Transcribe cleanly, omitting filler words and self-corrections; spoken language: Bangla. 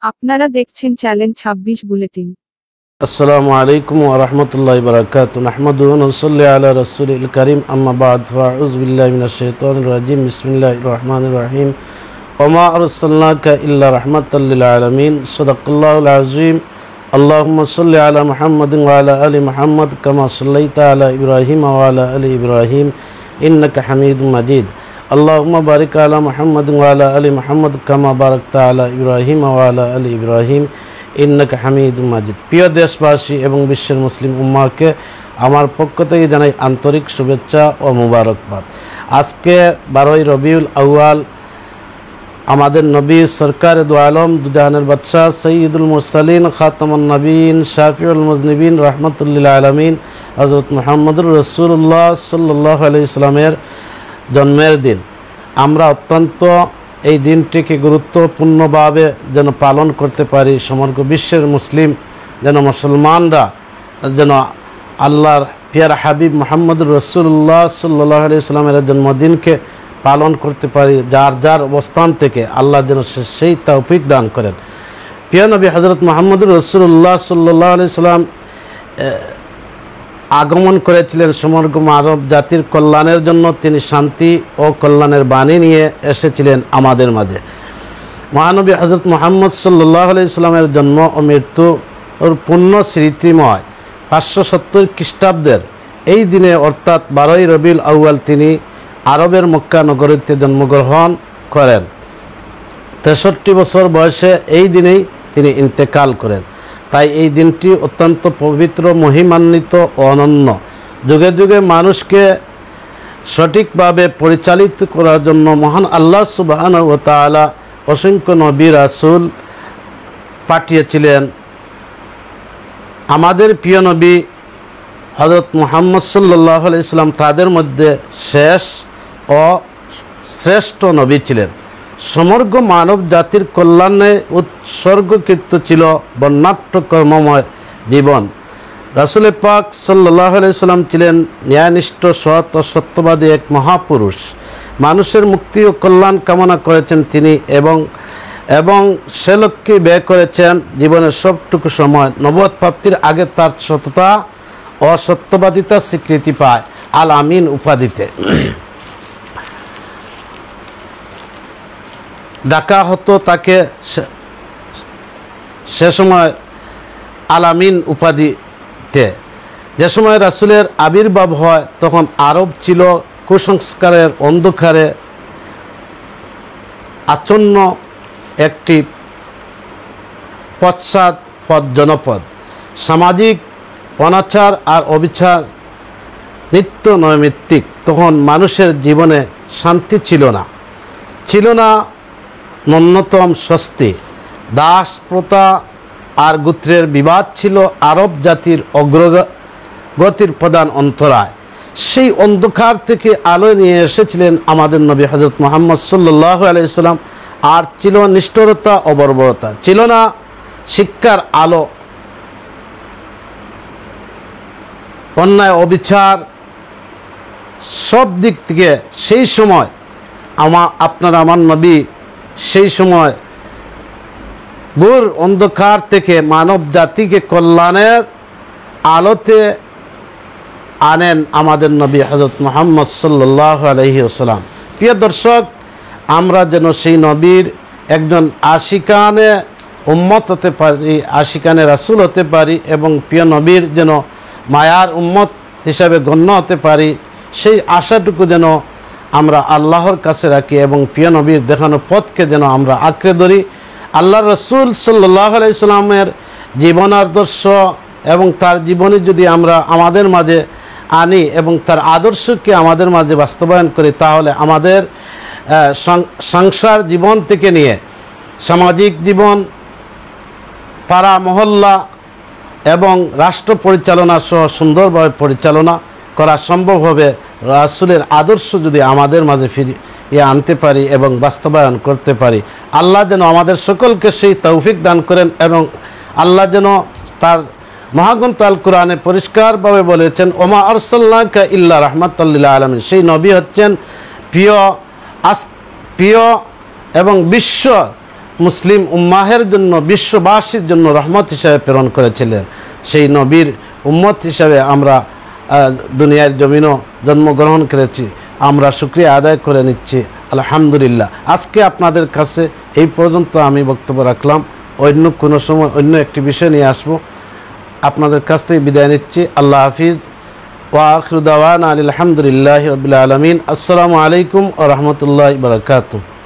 আপনারা দেখছেন চ্যালেঞ্জ 26 বুলেটিন। আসসালামু আলাইকুম ওয়া রাহমাতুল্লাহি ওয়া বারাকাতুহু। নাহমাদুহু ওয়া নুসাল্লি আলা রাসূলিল কারীম, আম্মা বা'দ, ফাআউযু বিল্লাহি মিনাশ শাইতানির রাজীম। বিসমিল্লাহির রহমানির রহিম। ওয়া মা আরসালনাকা ইল্লা রাহমাতাল লিল আলামিন। সাদাকাল্লাহুল আযীম। আল্লাহুম্মা সাল্লি আলা মুহাম্মাদিন ওয়া আলা আলি মুহাম্মাদ কামা সাল্লাইতা আলা ইব্রাহিম ওয়া আলা আলি ইব্রাহিম ইন্নাকা হামিদুম মাজিদ। আল্লাহুম্মা বারিক আলা মুহাম্মাদিন ওয়া আলা আলি মুহাম্মাদ কামা বারাকতা আলা ইব্রাহিম ওয়া আলা আলি ইব্রাহিম ইন্নাকা হামিদুম মাজিদ। প্রিয় দেশবাসী এবং বিশ্বের মুসলিম উম্মাহকে আমার পক্ষ থেকে জানাই আন্তরিক শুভেচ্ছা ও মুবারকবাদ। আজকে 12ই রবিউল আউয়াল, আমাদের নবী সরকার দু আলম, দুজাহানের বাদশাহ, সৈয়দুল মুরসালিন, খাতামুন নবীন, শাফিউল মুজনিবিন, রাহমাতুল লিল আলামিন হযরত মুহাম্মদুর রাসূলুল্লাহ সাল্লাল্লাহু আলাইহি সাল্লামের জন্মের দিন। আমরা অত্যন্ত এই দিনটিকে গুরুত্বপূর্ণভাবে যেন পালন করতে পারি। সমগ্র বিশ্বের মুসলিম যেন মুসলমানরা যেন আল্লাহর পিয়ারা হাবিব মুহাম্মদুর রাসূলুল্লাহ সাল্লাল্লাহু আলাইহি সাল্লামের জন্মদিনকে পালন করতে পারি। যার যার অবস্থান থেকে আল্লাহ যেন সেই তৌফিক দান করেন। প্রিয় নবী হযরত মুহাম্মদুর রাসূলুল্লাহ সাল্লাল্লাহু আলাইহি সাল্লাম আগমন করেছিলেন সমগ্র মানব জাতির কল্যাণের জন্য। তিনি শান্তি ও কল্যাণের বাণী নিয়ে এসেছিলেন আমাদের মাঝে। মহানবী হযরত মুহাম্মদ সাল্লাল্লাহু আলাইহি সাল্লামের জন্ম ও মৃত্যু ওর পূর্ণ স্মৃতিময় 570 খ্রিস্টাব্দের এই দিনে অর্থাৎ 12ই রবিউল আউয়াল তিনি আরবের মক্কা নগরীতে জন্মগ্রহণ করেন। 63 বছর বয়সে এই দিনেই তিনি ইন্তেকাল করেন। তাই এই দিনটি অত্যন্ত পবিত্র, মহিমান্বিত ও অনন্য। যুগে যুগে মানুষকে সঠিকভাবে পরিচালিত করার জন্য মহান আল্লাহ সুবহানাহু ওয়া তাআলা অসংখ্য নবী রাসূল পাঠিয়েছিলেন। আমাদের প্রিয় নবী হযরত মুহাম্মদ সাল্লাল্লাহু আলাইহি সাল্লাম তাদের মধ্যে শেষ ও শ্রেষ্ঠ নবী ছিলেন। সমগ্র মানব জাতির কল্যাণে উৎসর্গকৃত ছিল বর্ণাঢ্য কর্মময় জীবন। রাসূল পাক সাল্লাল্লাহু আলাইহি সাল্লাম ছিলেন ন্যায়নিষ্ঠ, সৎ ও সত্যবাদী এক মহাপুরুষ। মানুষের মুক্তি ও কল্যাণ কামনা করেছেন তিনি এবং সে লক্ষ্যে ব্যয় করেছেন জীবনের সবটুকু সময়। নবুয়ত প্রাপ্তির আগে তার সততা ও সত্যবাদিতা স্বীকৃতি পায় আল আমিন উপাধিতে। ডাকা হতো তাকে সে সময় আল আমিন উপাধিতে। যে সময় রাসূলের আবির্ভাব হয় তখন আরব ছিল কুসংস্কারের অন্ধকারে আচ্ছন্ন একটি পশ্চাৎপদ জনপদ। সামাজিক অনাচার আর অবিচার নিত্য নৈমিত্তিক। তখন মানুষের জীবনে শান্তি ছিল না ন্যূনতম স্বস্তি। দাস প্রথা আর গোত্রের বিবাদ ছিল আরব জাতির অগ্রগতির প্রধান অন্তরায়। সেই অন্ধকার থেকে আলো নিয়ে এসেছিলেন আমাদের নবী হযরত মুহাম্মদ সাল্লাল্লাহু আলাইহি সাল্লাম। আর ছিল নিষ্ঠুরতা ও বর্বরতা, ছিল না শিক্ষার আলো। অন্যায়, অবিচার সব দিক থেকে সেই সময় আমার নবী সেই সময় ঘোর অন্ধকার থেকে মানব জাতিকে কল্যাণের আলোতে আনেন আমাদের নবী হযরত মুহাম্মদ সাল্লাল্লাহু আলাইহি ওয়াসাল্লাম। প্রিয় দর্শক, আমরা যেন সেই নবীর একজন আশিকানে উম্মত হতে পারি, আশিকানে রাসূল হতে পারি এবং প্রিয় নবীর যেন মায়ার উম্মত হিসাবে গণ্য হতে পারি, সেই আশাটুকু যেন আমরা আল্লাহর কাছে রাখি এবং প্রিয় নবীর দেখানো পথকে যেন আমরা আঁকড়ে ধরি। আল্লাহর রাসূল সাল্লাল্লাহু আলাইহি সাল্লামের জীবন আদর্শ এবং তার জীবনী যদি আমরা আমাদের মাঝে আনি এবং তার আদর্শকে আমাদের মাঝে বাস্তবায়ন করি, তাহলে আমাদের সংসার জীবন থেকে নিয়ে সামাজিক জীবন, পাড়া মহল্লা এবং রাষ্ট্র পরিচালনা সহ সুন্দরভাবে পরিচালনা করা সম্ভব হবে রাসূলের আদর্শ যদি আমাদের মাঝে ফিরিয়ে আনতে পারি এবং বাস্তবায়ন করতে পারি। আল্লাহ যেন আমাদের সকলকে সেই তৌফিক দান করেন এবং আল্লাহ যেন তার মহাগ্রন্থ আল কোরআনে পরিষ্কারভাবে বলেছেন, ওমা আরসালনাকা ইল্লা রাহমাতাল লিল আলামিন। সেই নবী হচ্ছেন প্রিয় এবং বিশ্ব মুসলিম উম্মাহের জন্য, বিশ্ববাসীর জন্য রহমত হিসাবে প্রেরণ করেছিলেন। সেই নবীর উম্মত হিসাবে আমরা দুনিয়ার জমিনও জন্মগ্রহণ করেছি। আমরা শুকরিয়া আদায় করে নিচ্ছি আলহামদুলিল্লাহ। আজকে আপনাদের কাছে এই পর্যন্ত আমি বক্তব্য রাখলাম। অন্য কোনো সময় অন্য একটি বিষয় নিয়ে আসবো। আপনাদের কাছ থেকে বিদায় নিচ্ছি। আল্লাহ হাফিজ। ওয়া আখিরু দাওয়ানা আলহামদুলিল্লাহি রাব্বিল আলামিন। আসসালামু আলাইকুম ওয়া রাহমাতুল্লাহি ওয়া বারাকাতুহু।